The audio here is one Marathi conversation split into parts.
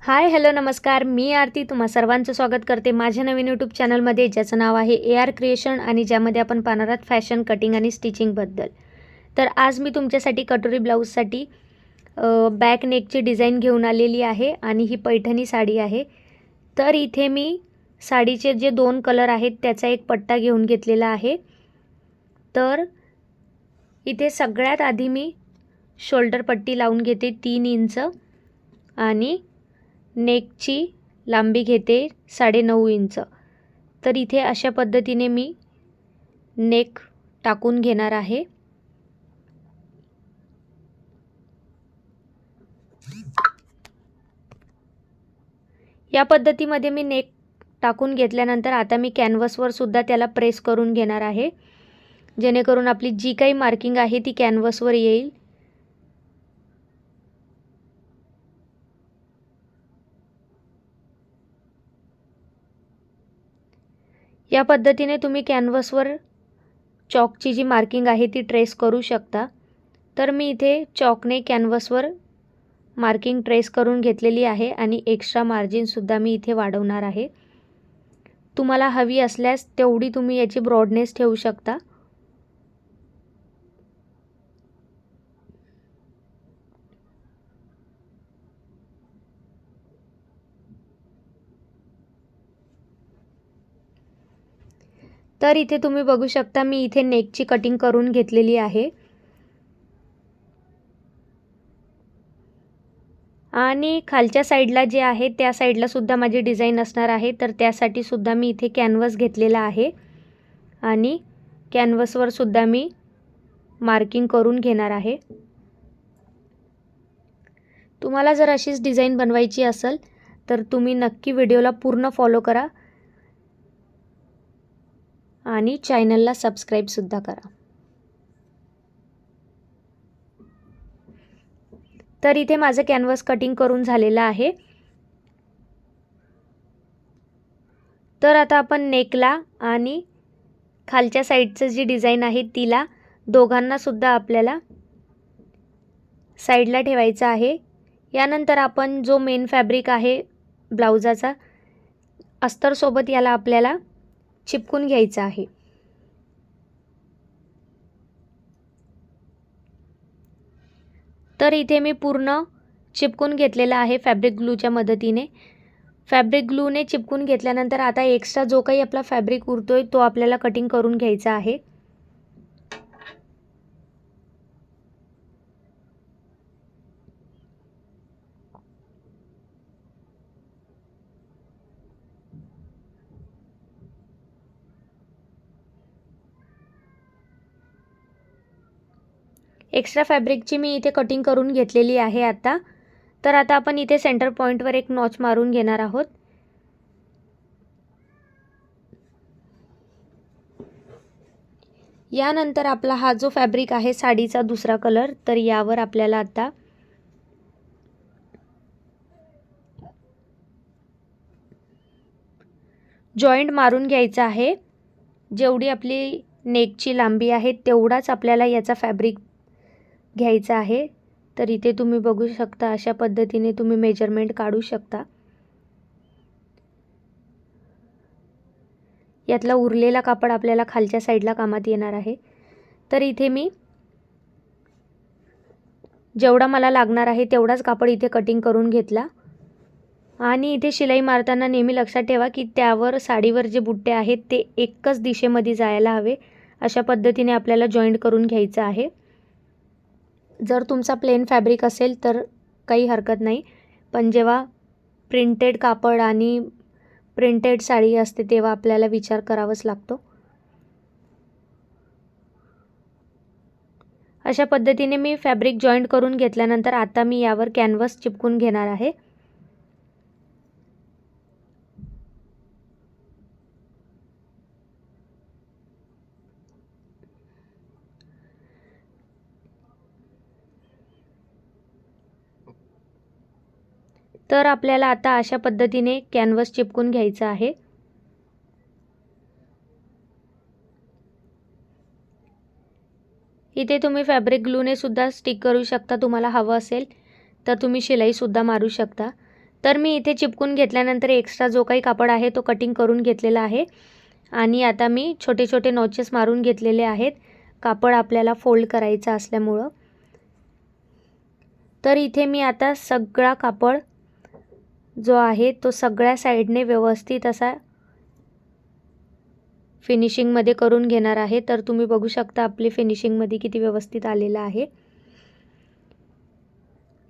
हाय हॅलो नमस्कार, मी आरती तुम्हा सर्वांचं स्वागत करते माझ्या नवीन यूट्यूब चॅनलमध्ये, ज्याचं नाव आहे AR क्रिएशन आणि ज्यामध्ये आपण पाहणार आहोत फॅशन कटिंग आणि स्टिचिंगबद्दल. तर आज मी तुमच्यासाठी कटोरी ब्लाऊजसाठी बॅक नेकची डिझाईन घेऊन आलेली आहे आणि ही पैठणी साडी आहे. तर इथे मी साडीचे जे 2 कलर आहेत त्याचा एक पट्टा घेऊन घेतलेला आहे. तर इथे सगळ्यात आधी मी शोल्डर पट्टी लावून घेते 3 इंच आणि नेकची लांबी घेते 9.5 इंच. तर इथे अशा पद्धतीने मी नेक टाकून घेणार आहे. या पद्धतीमध्ये मी नेक टाकून घेतल्यानंतर आता मी कॅनव्हासवर सुद्धा त्याला प्रेस करून घेणार आहे, जेणेकरून आपली जी काही मार्किंग आहे ती कॅनव्हासवर येईल. या पद्धतीने तुम्ही कॅनव्हासवर चॉकची जी मार्किंग आहे ती ट्रेस करू शकता. तर मी इथे चॉकने कॅनव्हासवर मार्किंग ट्रेस करून घेतलेली आहे आणि एक्स्ट्रा मार्जिनसुद्धा मी इथे वाढवणार आहे. तुम्हाला हवी असल्यास तेवढी तुम्ही याची ब्रॉडनेस ठेवू शकता. तर इथे तुम्ही बघू शकता मी इथे नेकची कटिंग करून घेतलेली आहे आणि खालच्या साईडला जे आहे त्या साईडला सुद्धा माझी डिझाईन असणार आहे. तर त्यासाठी सुद्धा मी इथे कॅनव्हास घेतलेला आहे आणि कॅनव्हासवर सुद्धा मी मार्किंग करून घेणार आहे. तुम्हाला जर अशीच डिझाईन बनवायची असेल तर तुम्ही नक्की व्हिडिओला पूर्ण फॉलो करा आणि चॅनलला सबस्क्राईब सुद्धा करा. तर इथे माझं कॅनव्हास कटिंग करून झालेलं आहे. तर आता आपण नेकला आणि खालच्या साईडचं जी डिझाईन आहे तिला दोघांना सुद्धा आपल्याला साईडला ठेवायचं आहे. यानंतर आपण जो मेन फॅब्रिक आहे ब्लाउजाचा अस्तरसोबत याला आपल्याला चिपकून घ्यायचं आहे. तर इथे मी पूर्ण चिपकून घेतलेला आहे फॅब्रिक ग्लूच्या मदतीने. फॅब्रिक ग्लूने चिपकून घेतल्यानंतर आता एक्स्ट्रा जो काही आपला फॅब्रिक उरतोय तो आपल्याला कटिंग करून घ्यायचा आहे. एक्स्ट्रा फॅब्रिकची मी इथे कटिंग करून घेतलेली आहे आता. तर आता आपण इथे सेंटर पॉईंटवर एक नॉच मारून घेणार आहोत. यानंतर आपला हा जो फॅब्रिक आहे साडीचा दुसरा कलर, तर यावर आपल्याला आता जॉईंट मारून घ्यायचा आहे. जेवढी आपली नेकची लांबी आहे तेवढाच आपल्याला याचा फॅब्रिक घ्यायचा आहे. तर इथे तुम्ही बघू शकता अशा पद्धतीने तुम्ही मेजरमेंट काढू शकता. यातला उरलेला कापड आपल्याला खालच्या साईडला कामात येणार आहे. तर इथे मी जेवढा मला लागणार आहे तेवढाच कापड इथे कटिंग करून घेतला आणि इथे शिलाई मारताना नेहमी लक्षात ठेवा की त्यावर साडीवर जे बुट्टे आहेत ते एकच दिशेमध्ये जायला हवे. अशा पद्धतीने आपल्याला जॉईंट करून घ्यायचं आहे. जर तुमचा प्लेन फॅब्रिक असेल तर काही हरकत नाही, पण जेव्हा प्रिंटेड कापड आणि प्रिंटेड साडी असते तेव्हा आपल्याला विचार करावाच लागतो. अशा पद्धतीने मी फॅब्रिक जॉईंट करून घेतल्यानंतर आता मी यावर कॅनव्हास चिपकून घेणार आहे. तर आपल्याला आता अशा पद्धतीने कॅनव्हास चिपकून घ्यायचा आहे. इथे तुम्ही फॅब्रिक ग्लूने सुद्धा स्टिक करू शकता. तुम्हाला हवं असेल तर तुम्ही शिलाई सुद्धा मारू शकता. तर मी इथे चिपकून घेतल्यानंतर एक्स्ट्रा जो काही कापड आहे तो कटिंग करून घेतलेला आहे आणि आता मी छोटे छोटे नॉचेस मारून घेतलेले आहेत कापड आपल्याला फोल्ड करायचं असल्यामुळं। तर इथे मी आता सगळा कापड जो आहे तो सगळ्या साइडने व्यवस्थित असा फिनिशिंग मध्ये करून घेणार आहे। तर तुम्ही बघू शकता आपले फिनिशिंग मध्ये किती व्यवस्थित आलेला आहे।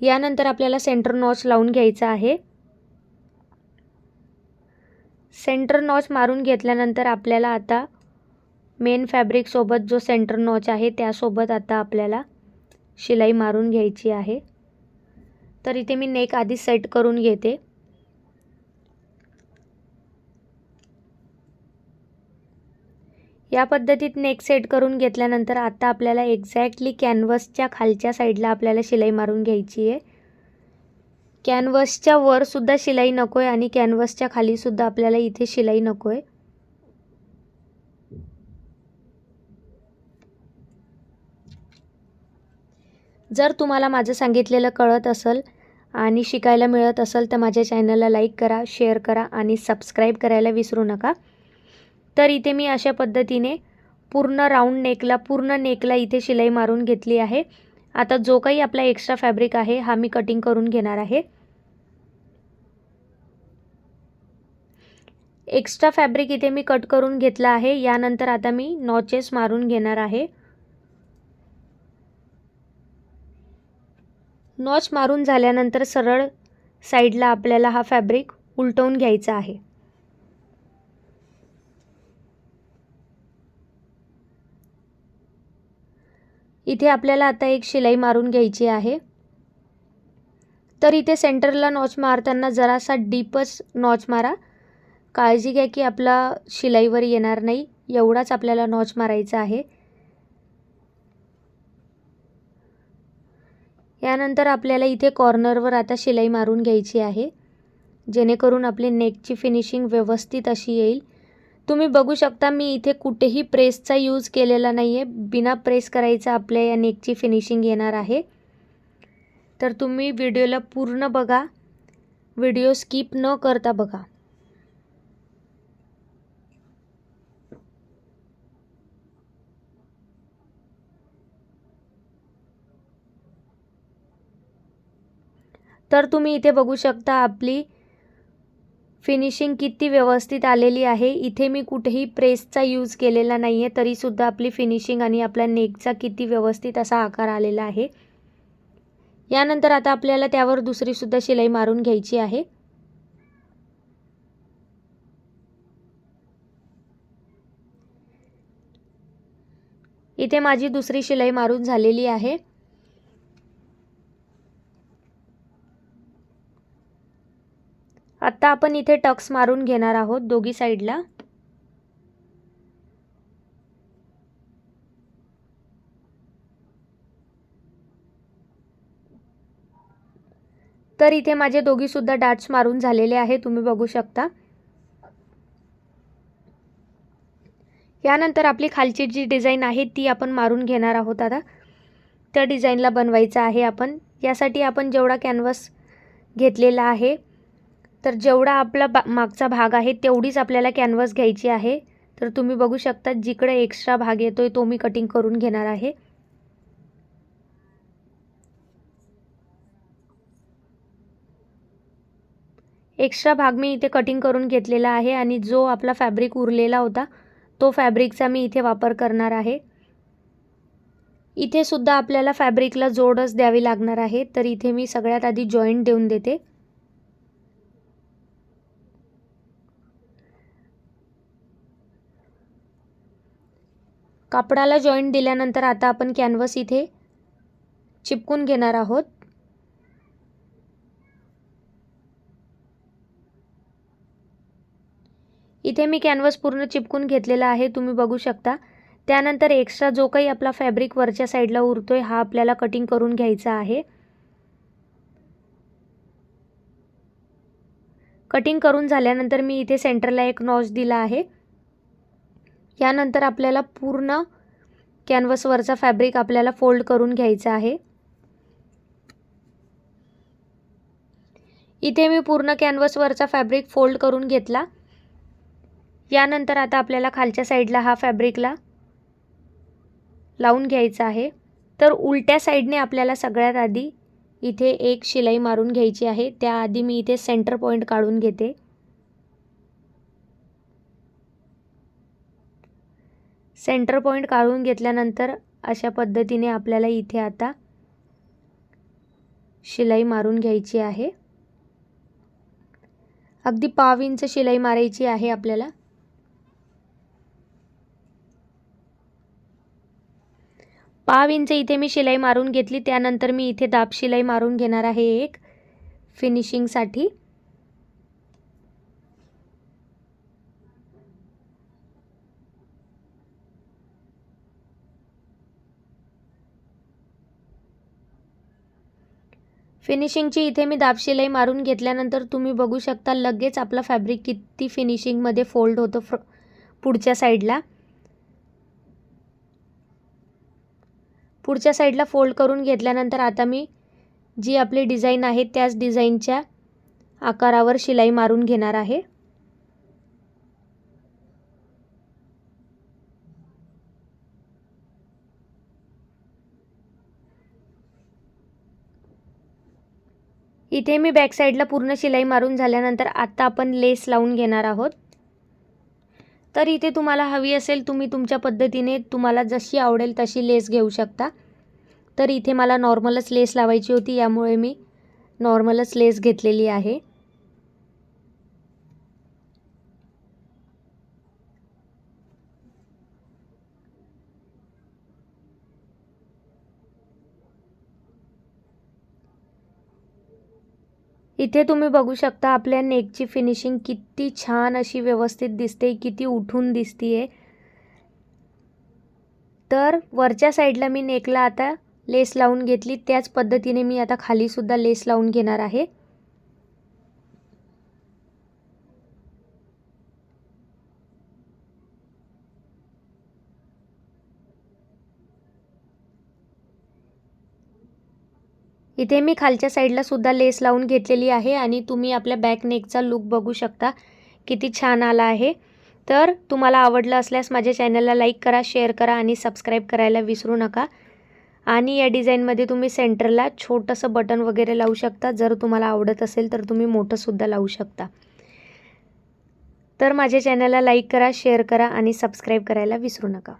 यानंतर आपल्याला सेंटर नॉच लावून घ्यायचा आहे। सेंटर नॉच मारून घेतल्यानंतर आपल्याला आता मेन फॅब्रिक सोबत जो सेंटर नॉच आहे त्यासोबत आता आपल्याला शिलाई मारून घ्यायची आहे। तर इथे मी नेक आधी सेट करून घेते। या पद्धतीत नेक सेट करून घेतल्यानंतर आता आपल्याला एक्झॅक्टली कॅनव्हसच्या खालच्या साईडला आपल्याला शिलाई मारून घ्यायची आहे। कॅनव्हसच्या वर सुद्धा शिलाई नकोय आणि कॅनव्हसच्या खाली सुद्धा आपल्याला इथे शिलाई नकोय। जर तुम्हाला माझं सांगितलेलं कळत असेल आणि शिकायला मिळत असेल तर माझ्या चॅनलला लाईक करा, शेअर करा आणि सबस्क्राईब करायला विसरू नका। तर इथे मी अशा पद्धतीने पूर्ण राऊंड नेकला पूर्ण नेकला इथे शिलाई मारून घेतली आहे। आता जो काही आपला एक्स्ट्रा फॅब्रिक आहे हा मी कटिंग करून घेणार आहे। एक्स्ट्रा फॅब्रिक इथे मी कट करून घेतला आहे। यानंतर आता मी नॉचेस मारून घेणार आहे। नॉच मारून झाल्यानंतर सरळ साइडला आपल्याला हा फॅब्रिक उलटवून घ्यायचा आहे। इथे आपल्याला आता एक शिलाई मारून घ्यायची आहे। तर इथे सेंटरला नॉच मारताना जरासा डीपच नॉच मारा, काळजी घ्या की आपला शिलाईवर येणार नाही, एवढाच आपल्याला नॉच मारायचा आहे। यानंतर आपल्याला इथे कॉर्नरवर आता शिलाई मारून घ्यायची आहे जेणेकरून आपली नेकची फिनिशिंग व्यवस्थित अशी येईल। तुम्ही बघू शकता मी इथे कुठेही प्रेसचा यूज केलेला नाहीये, बिना प्रेस करायचा आपल्या या नेकची फिनिशिंग येणार आहे। तर तुम्ही व्हिडिओला पूर्ण बघा, व्हिडिओ स्किप न करता बघा। तर तुम्ही इथे बघू शकता आपली फिनिशिंग किती व्यवस्थित आलेली आहे। इथे मी कुठेही प्रेसचा यूज केलेला नाहीये तरी सुद्धा आपली फिनिशिंग आणि आपल्या नेकचा किती व्यवस्थित असा आकार आलेला आहे। यानंतर आता आपल्याला त्यावर दुसरी सुद्धा शिलाई मारून घ्यायची आहे। इथे माझी दुसरी शिलाई मारून झालेली आहे। आता आपण इथे टक्स मारून घेणार आहोत दोघी साइडला। तर इथे माझे दोघी सुद्धा डाट्स मारून झालेले आहे, तुम्ही बघू शकता। यानंतर आपली खालची जी डिझाइन आहे ती आपण मारून घेणार आहोत। आता त्या डिझाइनला बनवायचं आहे आपण। यासाठी आपण जेवढा कॅनव्हास घेतलेला आहे तर जेवढा आपला मागचा भाग आहे तेवढीच आपल्याला कॅनव्हास घ्यायची आहे। तर तुम्ही बघू शकता जिकडे एक्स्ट्रा भाग येतोय तो मी कटिंग करून घेणार आहे। एक्स्ट्रा भाग मी इथे कटिंग करून घेतलेला आहे आणि जो आपला फॅब्रिक उरलेला होता तो फॅब्रिकचा मी इथे वापर करणार आहे। इथे सुद्धा आपल्याला फॅब्रिकला जोडच द्यावी लागणार आहे। तर इथे मी सगळ्यात आधी जॉइंट देऊन देते। कापडाला जॉइंट दिल्यानंतर आता आपण कॅनव्हास इथे चिपकून घेणार आहोत। इथे मी कॅनव्हास पूर्ण चिपकून घेतलेला आहे, तुम्ही बघू शकता। त्यानंतर एक्स्ट्रा जो काही आपला फॅब्रिक वरच्या साइडला उरतोय हा आपल्याला कटिंग करून घ्यायचा आहे। कटिंग करून झाल्यानंतर मी इथे सेंटरला एक नॉच दिला आहे। यानंतर आपल्याला पूर्ण कॅनव्हास वरचा फॅब्रिक आपल्याला फोल्ड करून घ्यायचा आहे। इथे मी पूर्ण कॅनव्हसवरचा फॅब्रिक फोल्ड करून घेतला। यानंतर आता आपल्याला खालच्या साईडला हा फॅब्रिकला लावून घ्यायचा आहे। तर उलट्या साईडने आपल्याला सगळ्यात आधी इथे एक शिलाई मारून घ्यायची आहे। त्याआधी मी इथे सेंटर पॉइंट काढून घेते। सेंटर पॉइंट काढून घेतल्यानंतर अशा पद्धतीने आपल्याला इथे आता शिलाई मारून घ्यायची आहे। अगदी 1/2 इंच शिलाई मारायची आहे आपल्याला। पाव इंच इथे मी शिलाई मारून घेतली। त्यानंतर मी इथे दाब शिलाई मारून घेणार आहे एक फिनिशिंगसाठी। फिनिशिंगची इथे मी दाब शिलाई मारून घेतल्यानंतर तुम्ही बघू शकता लगेच आपला फॅब्रिक किती फिनिशिंगमध्ये फोल्ड होतो पुढच्या साईडला। पुढच्या साईडला फोल्ड करून घेतल्यानंतर आता मी जी आपली डिझाइन आहे त्याच डिझाइनच्या आकारावर शिलाई मारून घेणार आहे। इथे मी बॅक साईडला पूर्ण शिलाई मारून झाल्यानंतर आता आपण लेस लावून घेणार आहोत। तर इथे तुम्हाला हवी असेल तुम्ही तुमच्या पद्धतीने तुम्हाला जशी आवडेल तशी लेस घेऊ शकता। तर इथे मला नॉर्मलच लेस लावायची होती, यामुळे मी नॉर्मलच लेस घेतलेली आहे। इथे तुम्ही बघू शकता आपल्या नेकची फिनिशिंग किती छान अशी व्यवस्थित दिसते, किती उठून दिसतीये। तर वरच्या साईडला मी नेकला आता लेस लावून घेतली, त्याच पद्धतीने मी आता खाली सुद्धा लेस लावून घेणार आहे। इथे मी खालच्या साईडला सुद्धा लेस लावून घेतलेली आहे आणि तुम्ही आपल्या बॅक नेकचा लुक बघू शकता किती छान आला आहे। तर तुम्हाला आवडलं असल्यास माझ्या चॅनलला लाईक करा, शेअर करा आणि सबस्क्राईब करायला विसरू नका। आणि या डिझाइनमध्ये तुम्ही सेंटरला छोटंसं बटन वगैरे लावू शकता। जर तुम्हाला आवडत असेल तर तुम्ही मोठं सुद्धा लावू शकता। तर माझ्या चॅनलला लाईक करा, शेअर करा आणि सबस्क्राईब करायला विसरू नका।